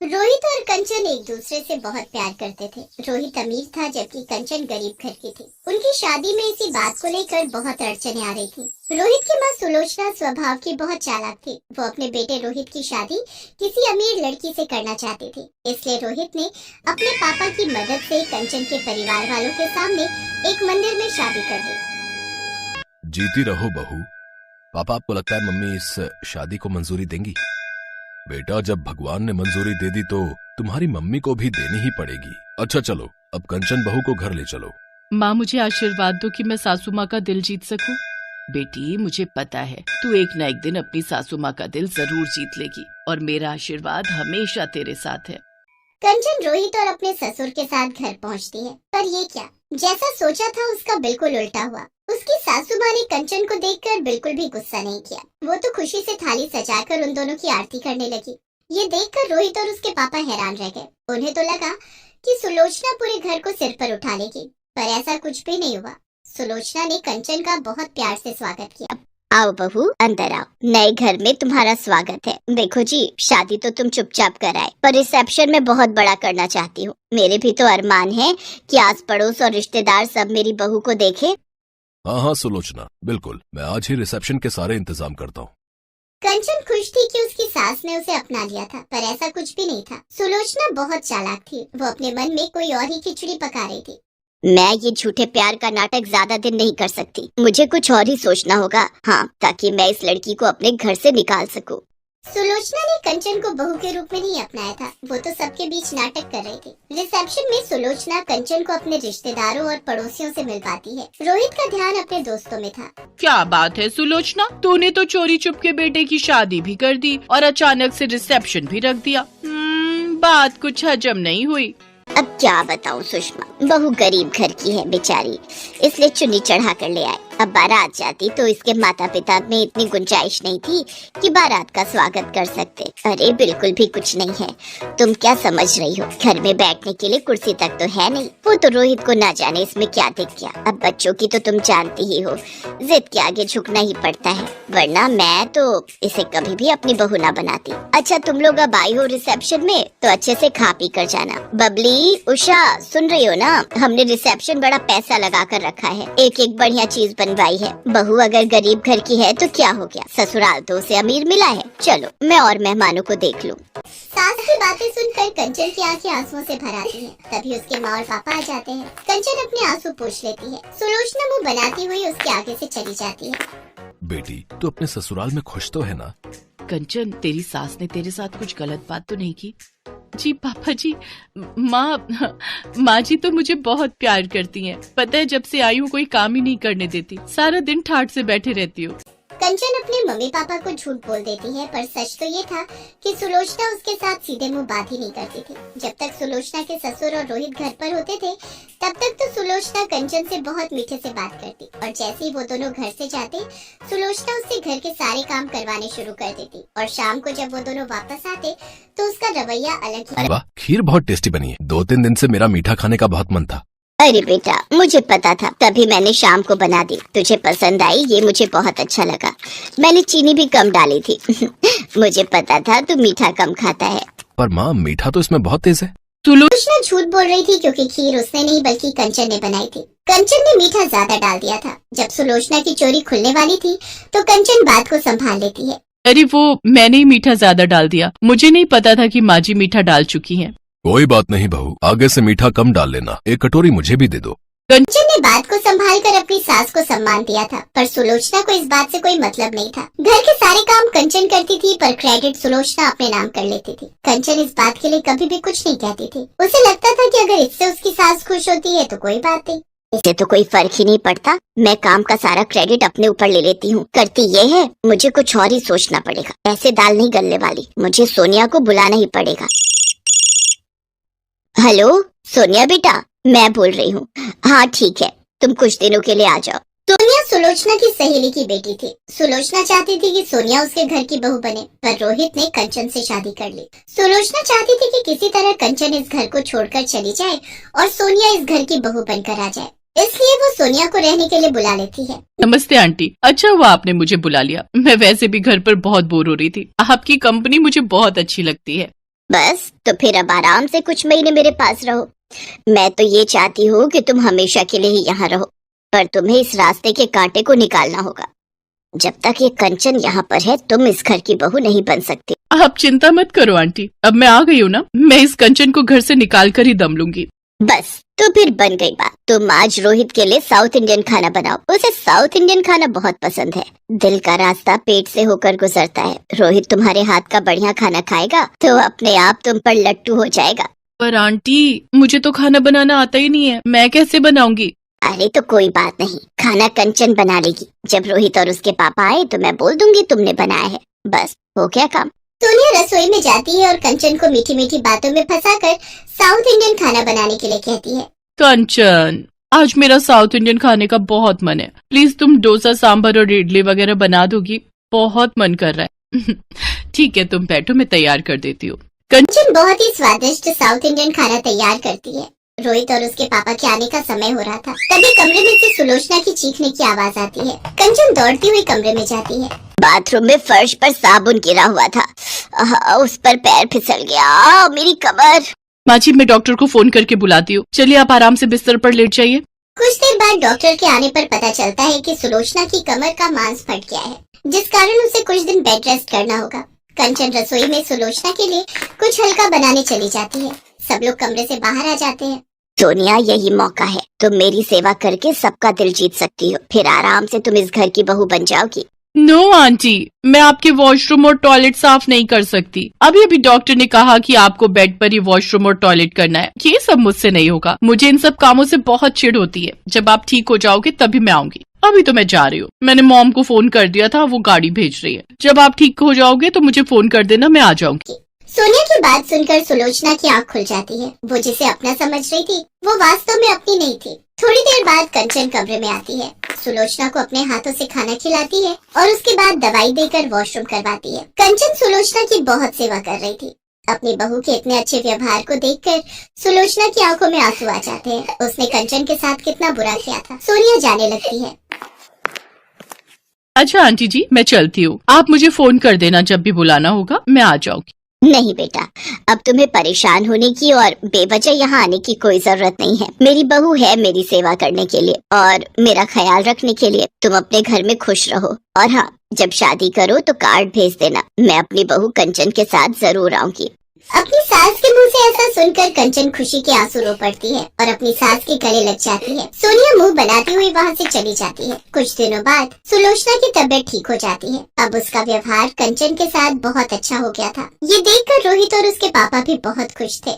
रोहित और कंचन एक दूसरे से बहुत प्यार करते थे। रोहित अमीर था जबकि कंचन गरीब घर की थी। उनकी शादी में इसी बात को लेकर बहुत अड़चनें आ रही थी। रोहित की मां सुलोचना स्वभाव की बहुत चालाक थी। वो अपने बेटे रोहित की शादी किसी अमीर लड़की से करना चाहती थी। इसलिए रोहित ने अपने पापा की मदद से कंचन के परिवार वालों के सामने एक मंदिर में शादी कर दी। जीती रहो बहू। पापा, आपको लगता है मम्मी इस शादी को मंजूरी देंगी? बेटा, जब भगवान ने मंजूरी दे दी तो तुम्हारी मम्मी को भी देनी ही पड़ेगी। अच्छा चलो, अब कंचन बहू को घर ले चलो। माँ, मुझे आशीर्वाद दो कि मैं सासू माँ का दिल जीत सकूं। बेटी, मुझे पता है तू एक न एक दिन अपनी सासू माँ का दिल जरूर जीत लेगी और मेरा आशीर्वाद हमेशा तेरे साथ है। कंचन रोहित और अपने ससुर के साथ घर पहुंचती है, पर ये क्या, जैसा सोचा था उसका बिल्कुल उल्टा हुआ। उसकी सासू माँ ने कंचन को देखकर बिल्कुल भी गुस्सा नहीं किया। वो तो खुशी से थाली सजाकर उन दोनों की आरती करने लगी। ये देखकर रोहित और उसके पापा हैरान रह गए। उन्हें तो लगा कि सुलोचना पूरे घर को सिर पर उठा लेगी, पर ऐसा कुछ भी नहीं हुआ। सुलोचना ने कंचन का बहुत प्यार से स्वागत किया। आओ बहू, अंदर आओ, नए घर में तुम्हारा स्वागत है। देखो जी, शादी तो तुम चुपचाप कराए, पर रिसेप्शन में बहुत बड़ा करना चाहती हूँ। मेरे भी तो अरमान है कि आस पड़ोस और रिश्तेदार सब मेरी बहू को देखे। हाँ हाँ सुलोचना, बिल्कुल, मैं आज ही रिसेप्शन के सारे इंतजाम करता हूँ। कंचन खुश थी कि उसकी सास ने उसे अपना लिया था, पर ऐसा कुछ भी नहीं था। सुलोचना बहुत चालाक थी। वो अपने मन में कोई और ही खिचड़ी पका रही थी। मैं ये झूठे प्यार का नाटक ज्यादा दिन नहीं कर सकती। मुझे कुछ और ही सोचना होगा, हाँ, ताकि मैं इस लड़की को अपने घर से निकाल सकूं। सुलोचना ने कंचन को बहू के रूप में नहीं अपनाया था। वो तो सबके बीच नाटक कर रही थी। रिसेप्शन में सुलोचना कंचन को अपने रिश्तेदारों और पड़ोसियों से मिलवाती है। रोहित का ध्यान अपने दोस्तों में था। क्या बात है सुलोचना, तूने तो चोरी चुप के बेटे की शादी भी कर दी और अचानक से रिसेप्शन भी रख दिया। बात कुछ हजम नहीं हुई। अब क्या बताऊं सुषमा, बहू गरीब घर की है बेचारी, इसलिए चुन्नी चढ़ा कर ले आए। अब बारात जाती तो इसके माता पिता में इतनी गुंजाइश नहीं थी कि बारात का स्वागत कर सकते। अरे बिल्कुल भी कुछ नहीं है, तुम क्या समझ रही हो? घर में बैठने के लिए कुर्सी तक तो है नहीं। वो तो रोहित को ना जाने इसमें क्या दिख गया। अब बच्चों की तो तुम जानती ही हो, जिद के आगे झुकना ही पड़ता है, वरना मैं तो इसे कभी भी अपनी बहू ना बनाती। अच्छा, तुम लोग अब आई हो रिसेप्शन में तो अच्छे से खा पी कर जाना। बबली, उषा, सुन रही हो ना? हमने रिसेप्शन बड़ा पैसा लगा कर रखा है, एक एक बढ़िया चीज बनवाई है। बहू अगर गरीब घर की है तो क्या हो गया, ससुराल तो उसे अमीर मिला है। चलो मैं और मेहमानों को देख लूं। सास की बातें सुनकर कंचन की आंखें आंसुओं से भर आती हैं। तभी उसके माँ और पापा आ जाते हैं। कंचन अपने आंसू पोंछ लेती है। सुलोचना मुंह बनाती हुई उसके आगे से चली जाती है। बेटी, तू अपने ससुराल में खुश तो है ना? कंचन, तेरी सास ने तेरे साथ कुछ गलत बात तो नहीं की? जी पापा जी, माँ जी तो मुझे बहुत प्यार करती हैं। पता है, जब से आई हूँ कोई काम ही नहीं करने देती, सारा दिन ठाठ से बैठे रहती हूँ। कंचन अपने मम्मी पापा को झूठ बोल देती है, पर सच तो ये था कि सुलोचना उसके साथ सीधे मुंह बात ही नहीं करती थी। जब तक सुलोचना के ससुर और रोहित घर पर होते थे, तब तक तो सुलोचना कंचन से बहुत मीठे से बात करती, और जैसे ही वो दोनों घर से जाते, सुलोचना उससे घर के सारे काम करवाने शुरू कर देती। और शाम को जब वो दोनों वापस आते तो उसका रवैया अलग ही। वाह, खीर बहुत टेस्टी बनी है। 2-3 दिन से मेरा मीठा खाने का बहुत मन था। अरे बेटा, मुझे पता था, तभी मैंने शाम को बना दी। तुझे पसंद आई, ये मुझे बहुत अच्छा लगा। मैंने चीनी भी कम डाली थी। मुझे पता था तू मीठा कम खाता है। पर माँ, मीठा तो इसमें बहुत तेज है। सुलोचना झूठ बोल रही थी क्योंकि खीर उसने नहीं बल्कि कंचन ने बनाई थी। कंचन ने मीठा ज्यादा डाल दिया था। जब सुलोचना की चोरी खुलने वाली थी तो कंचन बात को संभाल लेती है। अरे वो मैंने ही मीठा ज्यादा डाल दिया, मुझे नहीं पता था कि माँ जी मीठा डाल चुकी हैं। कोई बात नहीं बहू, आगे से मीठा कम डाल लेना। एक कटोरी मुझे भी दे दो। कंचन ने बात को संभाल कर अपनी सास को सम्मान दिया था, पर सुलोचना को इस बात से कोई मतलब नहीं था। घर के सारे काम कंचन करती थी, पर क्रेडिट सुलोचना अपने नाम कर लेती थी। कंचन इस बात के लिए कभी भी कुछ नहीं कहती थी। उसे लगता था कि अगर इससे उसकी सास खुश होती है तो कोई बात नहीं, इसे तो कोई फर्क ही नहीं पड़ता। मैं काम का सारा क्रेडिट अपने ऊपर ले लेती हूँ। करती ये है, मुझे कुछ और ही सोचना पड़ेगा। ऐसे दाल नहीं गलने वाली, मुझे सोनिया को बुलाना ही पड़ेगा। हेलो सोनिया बेटा, मैं बोल रही हूँ। हाँ ठीक है, तुम कुछ दिनों के लिए आ जाओ। सोनिया सुलोचना की सहेली की बेटी थी। सुलोचना चाहती थी कि सोनिया उसके घर की बहू बने, पर रोहित ने कंचन से शादी कर ली। सुलोचना चाहती थी कि किसी तरह कंचन इस घर को छोड़कर चली जाए और सोनिया इस घर की बहू बनकर आ जाए, इसलिए वो सोनिया को रहने के लिए बुला लेती है। नमस्ते आंटी, अच्छा हुआ आपने मुझे बुला लिया। मैं वैसे भी घर पर बहुत बोर हो रही थी। आपकी कंपनी मुझे बहुत अच्छी लगती है। बस तो फिर अब आराम से कुछ महीने मेरे पास रहो। मैं तो ये चाहती हूँ कि तुम हमेशा के लिए ही यहाँ रहो, पर तुम्हें इस रास्ते के कांटे को निकालना होगा। जब तक ये कंचन यहाँ पर है तुम इस घर की बहू नहीं बन सकती। आप चिंता मत करो आंटी, अब मैं आ गई हूँ ना, मैं इस कंचन को घर से निकाल कर ही दम लूंगी। बस तो फिर बन गई बात। तुम आज रोहित के लिए साउथ इंडियन खाना बनाओ, उसे साउथ इंडियन खाना बहुत पसंद है। दिल का रास्ता पेट से होकर गुजरता है। रोहित तुम्हारे हाथ का बढ़िया खाना खाएगा तो अपने आप तुम पर लट्टू हो जाएगा। पर आंटी मुझे तो खाना बनाना आता ही नहीं है, मैं कैसे बनाऊंगी? अरे तो कोई बात नहीं, खाना कंचन बना लेगी। जब रोहित और उसके पापा आए तो मैं बोल दूंगी तुमने बनाया है, बस हो गया काम। सोनिया रसोई में जाती है और कंचन को मीठी मीठी बातों में फंसाकर साउथ इंडियन खाना बनाने के लिए कहती है। कंचन, आज मेरा साउथ इंडियन खाने का बहुत मन है, प्लीज तुम डोसा सांभर और इडली वगैरह बना दोगी, बहुत मन कर रहा है। ठीक है तुम बैठो, मैं तैयार कर देती हूँ। कंचन बहुत ही स्वादिष्ट साउथ इंडियन खाना तैयार करती है। रोहित और उसके पापा के आने का समय हो रहा था, तभी कमरे में से सुलोचना की चीखने की आवाज आती है। कंचन दौड़ती हुई कमरे में जाती है। बाथरूम में फर्श पर साबुन गिरा हुआ था, उस पर पैर फिसल गया, मेरी कमर। माँ जी मैं डॉक्टर को फोन करके बुलाती हूँ, चलिए आप आराम से बिस्तर पर लेट जाइए। कुछ देर बाद डॉक्टर के आने पर पता चलता है कि सुलोचना की कमर का मांस फट गया है, जिस कारण उसे कुछ दिन बेड रेस्ट करना होगा। कंचन रसोई में सुलोचना के लिए कुछ हल्का बनाने चली जाती है। सब लोग कमरे से बाहर आ जाते हैं। सोनिया यही मौका है, तुम मेरी सेवा करके सबका दिल जीत सकती हो, फिर आराम से तुम इस घर की बहू बन जाओगी। नो आंटी, मैं आपके वॉशरूम और टॉयलेट साफ नहीं कर सकती। अभी अभी डॉक्टर ने कहा कि आपको बेड पर ही वॉशरूम और टॉयलेट करना है, ये सब मुझसे नहीं होगा। मुझे इन सब कामों से बहुत चिढ़ होती है। जब आप ठीक हो जाओगे तभी मैं आऊंगी, अभी तो मैं जा रही हूँ। मैंने मॉम को फोन कर दिया था, वो गाड़ी भेज रही है। जब आप ठीक हो जाओगे तो मुझे फोन कर देना, मैं आ जाऊंगी। सोनिया की बात सुनकर सुलोचना की आंख खुल जाती है। वो जिसे अपना समझ रही थी वो वास्तव में अपनी नहीं थी। थोड़ी देर बाद कंचन कमरे में आती है, सुलोचना को अपने हाथों से खाना खिलाती है और उसके बाद दवाई देकर वॉशरूम करवाती है। कंचन सुलोचना की बहुत सेवा कर रही थी। अपनी बहू के इतने अच्छे व्यवहार को देखकर सुलोचना की आंखों में आंसू आ जाते हैं। उसने कंचन के साथ कितना बुरा किया था। सोनिया जाने लगती है। अच्छा आंटी जी मैं चलती हूँ, आप मुझे फोन कर देना जब भी बुलाना होगा, मैं आ जाऊंगी। नहीं बेटा, अब तुम्हें परेशान होने की और बेवजह यहाँ आने की कोई जरूरत नहीं है। मेरी बहू है मेरी सेवा करने के लिए और मेरा ख्याल रखने के लिए। तुम अपने घर में खुश रहो और हाँ, जब शादी करो तो कार्ड भेज देना, मैं अपनी बहू कंचन के साथ जरूर आऊंगी। अपनी सास के मुंह से ऐसा सुनकर कंचन खुशी के आंसू रो पड़ती है और अपनी सास के गले लग जाती है। सोनिया मुंह बनाती हुई वहाँ से चली जाती है। कुछ दिनों बाद सुलोचना की तबीयत ठीक हो जाती है। अब उसका व्यवहार कंचन के साथ बहुत अच्छा हो गया था। ये देखकर रोहित और उसके पापा भी बहुत खुश थे।